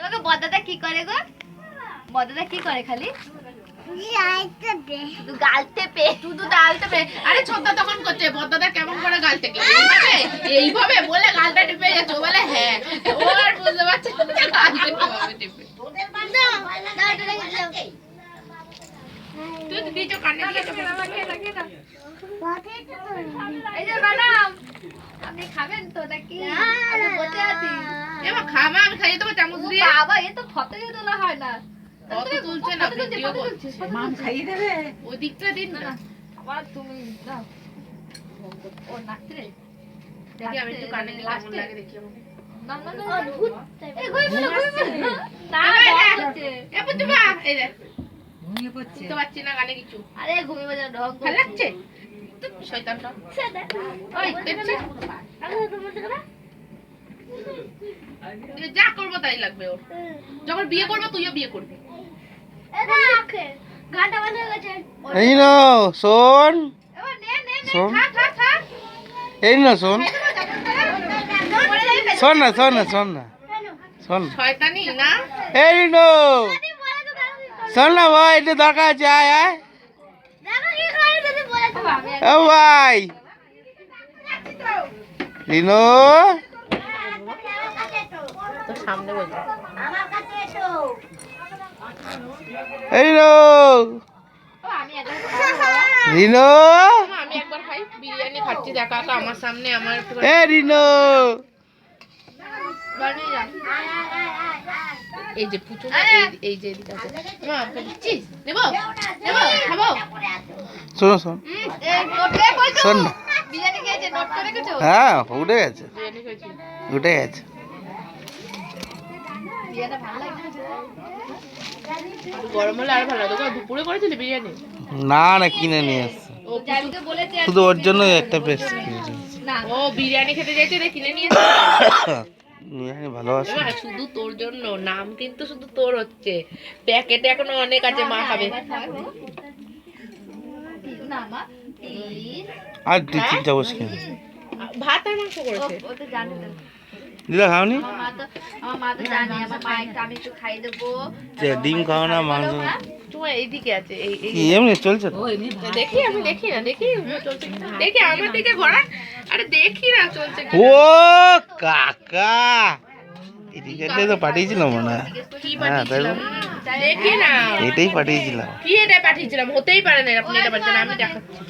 তোকে বদাদা কি করে গো? বদাদা কি করে খালি? আরে ছোটদা তখন করছে বদাদা কেমন করে গাল টেপে এইভাবে বলে গালটা টিপে যাচ্ছে বলে হ্যাঁ ও আর বুঝতে পারছে তুই দিছো কানে এই যে ম্যাডাম আপনি খাবেন তো নাকি? আমি বসে আছি। এবার খামা আমি খাইয়ে দেবো চামচ দিয়ে বাবা এ তো ফটো দিয়ে তোলা হয় না। কত তুলছে না ভিডিও করছে মাম খাইয়ে দেবে। ওই দিকটা দিন না আবার তুমি দাও। ও নাচরে দেখি আমি একটু কানে দিয়ে কেমন লাগে দেখি আমাকে না না না অদ্ভুত এই ঘুরে ফেলো না এ পুচুবা এই দেখ ঘুমিয়ে পড়ছে। তো পাচ্ছি না কানে কিছু আরে ঘুমিয়ে বাজা ঢং ভালো লাগছে শয়তানটা ওই দেখছিস যা করবো তাই লাগবে ওর যখন বিয়ে করবো তুইও বিয়ে করবি ঘাটা বন্ধ হয়ে গেছে এই না শোন এবার নে নে নে শোন খা খা খা এই না শোন শোন না শোন না শোন না শোন শয়তানি না এই নো শোন না ভাই এটা দরকার আছে আয় আয় ও ভাই রিনো তোর সামনে বলবো এই নো রিনো আমি একবার খাই বিরিয়ানি খাচ্ছি দেখা তো আমার সামনে আমার এ রিনো বানিয়ে যা এই যে পুচু না এই যে এদিকে আছে মা দিচ্ছিস নেবো নেবো খাবো শোনো শোন এই নোটে বলছো শোন না বিরিয়ানি খেয়েছে নোট করে রেখেছো হ্যাঁ উঠে গেছে বিরিয়ানি খাচ্ছি উঠে গেছে বিরিয়ানি ভালো লাগছে গরম হলে আর ভালো লাগতো দুপুরে করেছিলি বিরিয়ানি না না কিনে নিয়ে আসছে ও জানকে বলেছে শুধু ওর জন্য একটা পেস্ট কিনেছি না ও বিরিয়ানি খেতে যাইতে রে কিনে নিয়েছে ভালোবাসি এবার শুধু তোর জন্য নাম কিন্তু শুধু তোর হচ্ছে প্যাকেটে এখনো অনেক আছে মা খাবে না মা প্লিজ আর তুই চিন্তা বস কিনে ভাত আর মাংস করেছে ও তো জানে তো দিদা খাওনি আমার মা তো জানে আমার মা একটু আমি একটু খাই দেবো ডিম খাও না মাংস তোমার এইদিকে আছে এই কি এমনি চলছে তো দেখি আমি দেখি না দেখি চলছে কিনা। দেখি আমার দিকে ঘোরা আরে দেখি না চলছে কিনা। ও কাকা এদিকে তো পাঠিয়েছিলাম মনে হয় কি হ্যাঁ তাই পাঠিয়েছিলাম দেখি না এটাই পাঠিয়েছিলাম কি এটা পাঠিয়েছিলাম হতেই পারে না আপনি এটা পাঠিয়েছেন আমি দেখাচ্ছি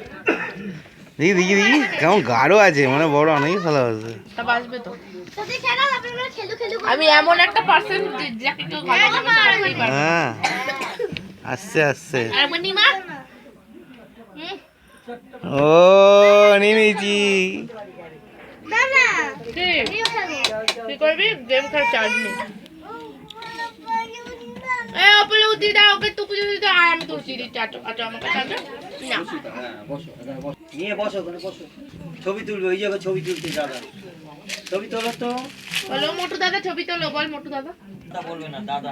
দেখি দেখি দেখি কেমন গাঢ় আছে মানে বড় অনেকই ভালো আছে তা বাসবে তো আমি এমন একটা পার্সন যাকে কেউ ভালো করতেই পারে হ্যাঁ আসছে আসছে আর নিমা ও নিয়েছি কি করবি গেম খেলার চার্জ নেই ওপরে উঠি দাও ওকে টুকু যদি দাও আর আমি তুলছি দিচ্ছি আটো আমার কাছে আছে না নিয়ে বসো ওখানে বসো ছবি তুলবে ওই জায়গায় ছবি তুলতে দাদা ছবি তোলো তো বলো মোটু দাদা ছবি তোলো বল মোটু দাদা তা বলবে না দাদা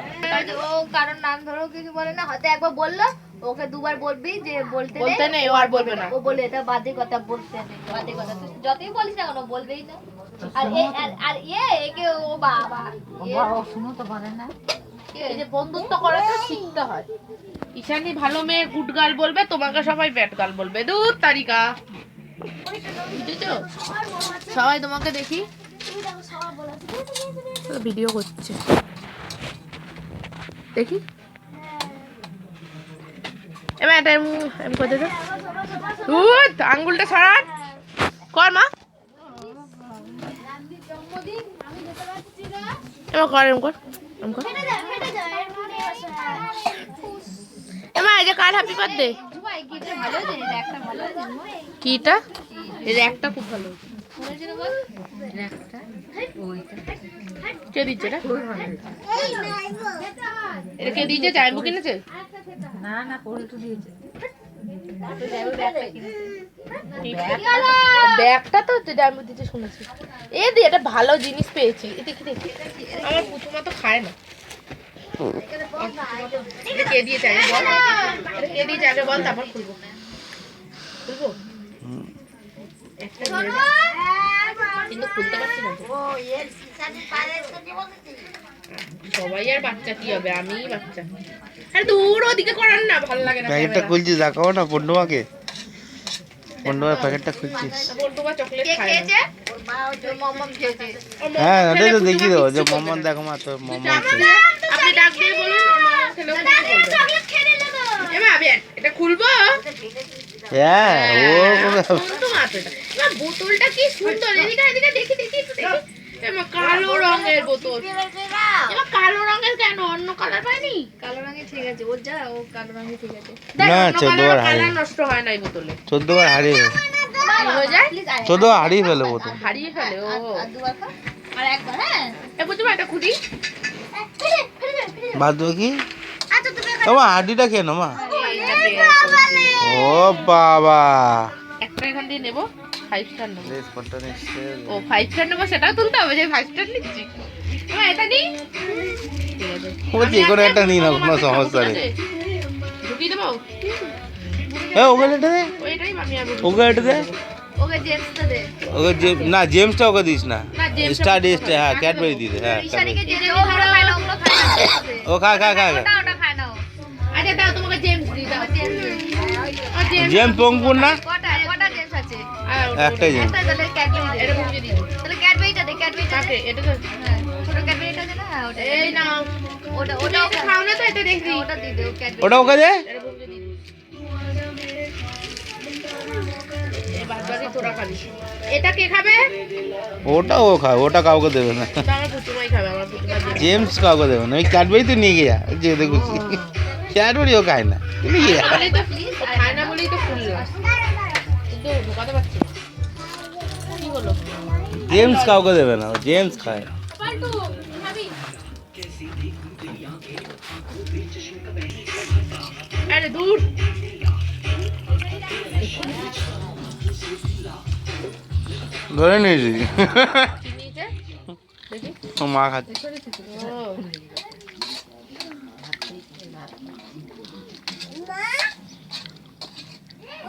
ও কারণ নাম ধরেও কিছু বলে না হয়তো একবার বললো ওকে দুবার বলবি যে বলতে বলতে নেই ও আর বলবে না ও বলে এটা বাজে কথা বলতে নেই বাজে কথা তুই যতই বলিস না কেন বলবেই না আর আর একে ও বাবা ও শুনো তো বলে না। এই যে বন্ধুত্ব করা তো শিখতে হয় ঈশানী ভালো মেয়ে গুড গার্ল বলবে তোমাকে সবাই ব্যাড গার্ল বলবে দূর তারিকা বুঝেছো সবাই তোমাকে দেখি ভিডিও করছে দেখি এবার এটা আমি করতে দাও আঙ্গুলটা সরান কর মা এবার কর এরম কর এরম কর এমা এই যে কার হ্যাপি বার্থডে ভালো হয়েছে এটা একটা ভালো হয়েছে কিটা এই যে একটা খুব ভালো কে দিচ্ছে এটা কে দিয়েছে জাইম্বু কিনেছে না না পল্টু দিয়েছে। ব্যাগটা তো জাইম্বু দিতে শুনেছি এ দি এটা ভালো জিনিস পেয়েছি দেখি দেখি আমার পুচুমা তো খায় না কে দিয়েছে আগে বল এটা কে দিয়েছে আগে বল তারপর খুলবো খুলবো একটা কিন্তু খুলতে পারছি না সবাই আর বাচ্চা কি হবে, আমিই বাচ্চা। আরে দূর ওদিকে করার না, ভালো লাগে না। প্যাকেটটা খুলছিস, দেখাও না পন্ডুমাকে। পন্ডুমার প্যাকেটটা খুলছিস। বন্ধুবা চকলেট কে খায় না। খেয়েছে? ওর মম খেয়েছে। হ্যাঁ ওটাই তো দেখিয়ে দেবো যে মমন দেখো মা তোর মমন আপনি ডাক দিয়ে বলুন, আমার ছেলেও কিছু বলবে। চকলেট খেয়ে নিল তো। এমা আবে এটা খুলবো। হ্যাঁ ও কোনটা মাত্র এটা। এমা বোতলটা কি সুন্দর, এদিকে এদিকে দেখি দেখি একটু দেখি। এমা কালো রঙের বোতল। এমা কালো রঙের কেন, অন্য কালার পাইনি? কালো রঙে ঠিক আছে, ওর যা ও কালো রঙে ঠিক আছে। দেখ, না, অন্য 14 বার কালার হারিয়ে। কালার নষ্ট হয় না এই বোতলে। 14 বার হারিয়ে ফেলে, কি হয়ে যায়? 14 বার হারিয়ে ফেলে বোতল। হারিয়ে ফেলে ও। আর দুবার খা। আর একবার হ্যাঁ। এ বুঝছো এটা খুঁজি। বাদ দেবো কি আচ্ছা তুমি তোমার হাড্ডিটা খেয়ে নাও মা। এইটা দিয়ে করছি। ও বাবা একটা এখান দিয়ে নেবো, 5 স্টার নেবো। প্লিজ ফটো নিচ্ছে। ও 5 স্টার নেবো, সেটাও তুলতে হবে যে 5 স্টার নিচ্ছি। এমা এটা নি। ঠিক আছে। ও যে কোনো একটা নিয়ে নাও, কোনো সমস্যা নেই। ঢুকিয়ে দেবো। এ ওকে এটা দে, ওইটাই আমি আর ওকে এটা দে, ওকে জেমসটা দে। ওকে না জেমসটা ওকে দিস না, না, জেমসটা স্টার ওকে ডিস্ট খাবে। হ্যাঁ ক্যাডবেরি দিতে হ্যাঁ ঈশানীকে Cadbury। যে ও ওগুলো খায় না, ওগুলো খায় না। ও খা খা খা ওটা ওটা খায় না ও। আচ্ছা দাও তোমাকে জেমস দিই দাও। আর জেমস জেমস পঙ্কুর না কটা কটা জেমস আছে? আর একটাই জেমস। একটা তাহলে ক্যাডবেরি দে। এটা বুঝিয়ে দিই। তাহলে ক্যাডবেরিটা দে, ক্যাডবেরিটা দে। কাকে এটা তো হ্যাঁ, ছোট ক্যাডবেরিটা দে না, হ্যাঁ ওটা। এই নাও। ওটা ওটা ওটা খাও না তো, এটা দেখি। ওটা দিয়ে দে, ও ক্যাডবেরি। ওটা ওকে দে। এটা বুঝিয়ে দিই। এই বারবারই তোরা খাবি। এটা কে খাবে? ওটা ও খায়, ওটা কাউকে দেবে না। এটা আমার পুতুমাই খাবে, আমার পুতুমা জেমস। জেমস কাউকে দেবে না, ওই ক্যাডবেরি তো নিয়ে গিয়া যে দেখুছি ক্যাডবেরি ও খায় না, তুমি নিয়ে যা। বলেই তো খায় না বলেই তো ফুললাম। কিন্তু ঢোকাতে পারছি না। কি হলো? জেমস কাউকে দেবে না, ও জেমস খায়। পাল্টু খাবি? আরে দূর। ধরে নিয়েছি কি নিয়েছে? দেখি। ও মা খাচ্ছে। ও।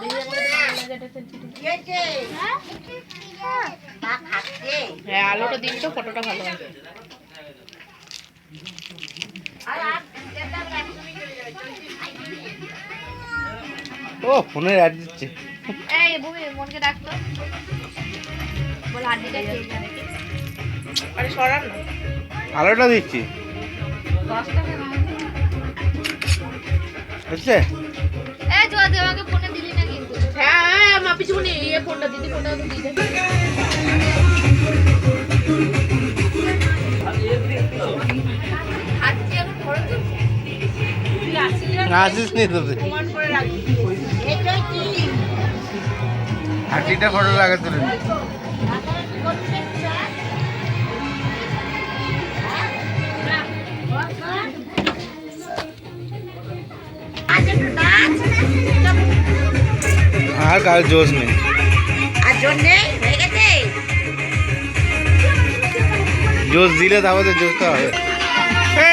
দেখি আমাকে তো ভালো লাগে এটা সেলফি। হ্যাঁ আলোটা দিন তো, ফটোটা ভালো আসবে। ও ফোনের অ্যাড দিচ্ছে। এই ভূমি মনকে ডাকতো। বল হাড্ডিটা খেয়ে যা। আরে সরান না। আলোটা দিচ্ছি বুঝছে। এই জোয়া তুই আমাকে ফোনে দিলি না কিন্তু। হ্যাঁ হ্যাঁ মা পিছনে ইয়ে ফোনটা দিদি ফোনটা তো দিয়ে দে। হাড্ডি এখন বড় তো। আসিস নি তো তুই। ফোন করে রাখি। হাড্ডিটা ফটো লাগে তুলে নে। আর কার জোশ নেই। জোশ দিলে তারপরে জোশটা হবে। এ,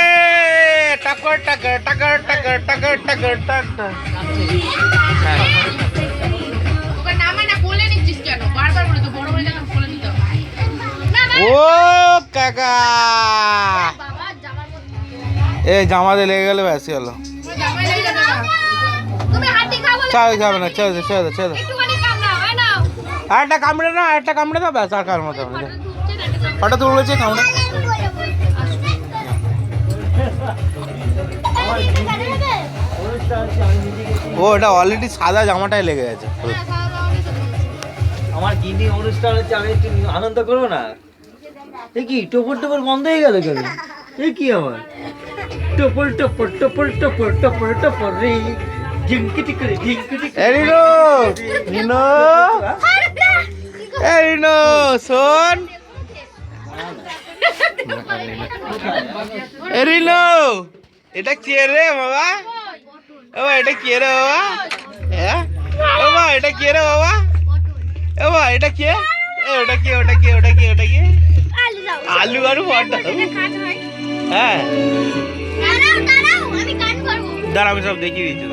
টাকার টাকার টাকার টাকার টাকার টাকার টাকার। হ্যাঁ। ওকে নামা না, কোলে নিচ্ছিস কেন? বারবার বলে তো বড় হয়ে গেলে কোলে নিতে হবে। ও কাকা বাবা জামার মধ্যে। এ জামাতে লেগে গেলে ব্যাস হলো। জামাই লেগে যাবে না। তুমি হাড্ডি খাও বলে চাল খাবে না, ছেড়ে দে ছেড়ে দে ছেড়ে দে। একটুখানি কামড়াও, এই নাও। আর একটা কামড়ে না, একটা কামড়ে দাও ব্যাস, আর কার মতো হবে না। ফটো তুলেছে কামড়ে। ও এটা অলরেডি সাদা জামাটাই লেগে গেছে। আমার গিন্নি অনুষ্ঠান হচ্ছে, আমি একটু আনন্দ করবো না? এ কি টপর টপর বন্ধ হয়ে গেল কেন? এ কি আমার টপর টপর টপর টপর টপর টপর রে ঝিঙ্কিটি করে ঝিঙ্কিটি করে। এরিনো নিনো এরিনো শোন এরিনো, এটা কে রে বাবা? ও এটা কে রে বাবা? হ্যাঁ ও বাবা এটা কে রে বাবা? ও বাবা এটা কে? এ ওটা কে ওটা কে ওটা কে ওটা কে? আলু আর পটল। হ্যাঁ দাঁড়াও দাঁড়াও, আমি গান করবো। দাঁড়া আমি সব দেখিয়ে দিচ্ছি।